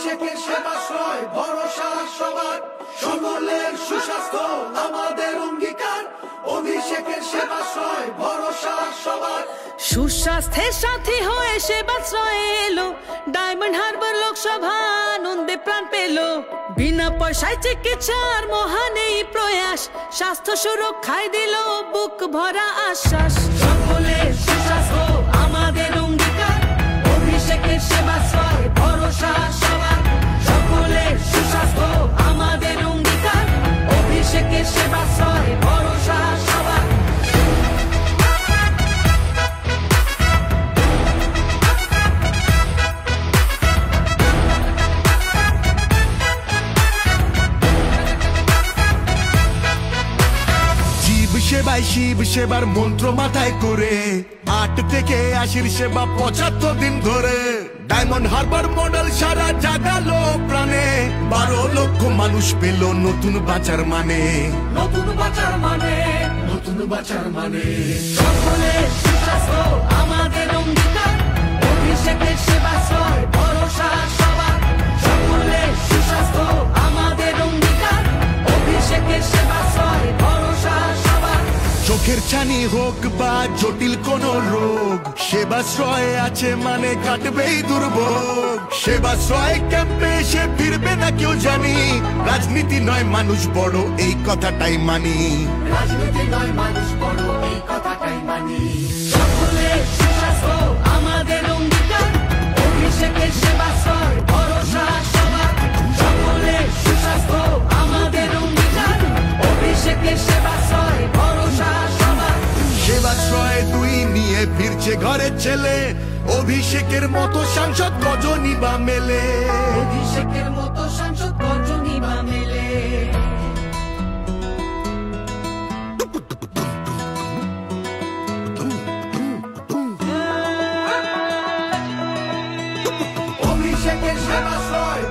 অভিষেকের সেবাশ্রয় ভরসা সবার, সকলের সুস্বাস্থ্য আমাদের অঙ্গীকার। অভিষেকের সেবাশ্রয় ভরসা সবার। সুস্বাস্থ্যের সাথী হয়ে সেবাশ্রয়ে এলো ডায়মন্ড হারবার লোকসভা, আনন্দে প্রাণ পেল। বিনা পয়সায় চিকিৎসার মহান এই প্রয়াস, স্বাস্থ্য সুরক্ষায় দিল বুক ভরা আশ্বাস। সকলের সুস্বাস্থ্য আমাদের অঙ্গীকার, অভিষেকের সেবাশ্রয় ভরসা সবার। সকলের সুস্বাস্থ্য আমাদের অঙ্গীকার, অভিষেকের সেবাশ্রয় ভরসা সবার। সেবায় শিব সেবার মন্ত্র মাথায় করে 8 থেকে 80 সেবা 75 দিন ধরে। ডায়মন্ড হারবার মডেল সারা জাগালো প্রাণে, 12 লক্ষ মানুষ পেল নতুন বাঁচার মানে। নতুন বাঁচার মানে, নতুন বাঁচার মানে। সকলের সুস্বাস্থ্য আমাদের অঙ্গীকার, অভিষেকের সেবাশ্রয় ভরসা সবার। সকলের সুস্বাস্থ্য আমাদের অঙ্গীকার, অভিষেকের সেবাশ্রয় ভরসা সবার। চোখের ছানি হোক বা জটিল কোন রোগ, সেবাশ্রয় আছে মানে কাটবেই দুর্ভোগ। সেবাশ্রয় ক্যাম্পে এসে ফিরবে না কেউ জানি, রাজনীতি নয় মানুষ বড় এই কথাটাই মানি। রাজনীতি নয় মানুষ বড় এই কথাটাই মানি। সকলের সুস্বাস্থ্য আমাদের অঙ্গীকার, অভিষেকের সেবাশ্রয় ভরসা সবার। সকলের সুস্বাস্থ্য আমাদের অঙ্গীকার, অভিষেকের সেবাশ্রয় ভরসা সবার। সেবাশ্রয় 2 নিয়ে ফিরছে ঘরের ছেলে, অভিষেকের মতো সাংসদ কজনই বা মেলে। অভিষেকের মতো সাংসদ কজনই বা মেলে। অভিষেকের সেবাশ্রয়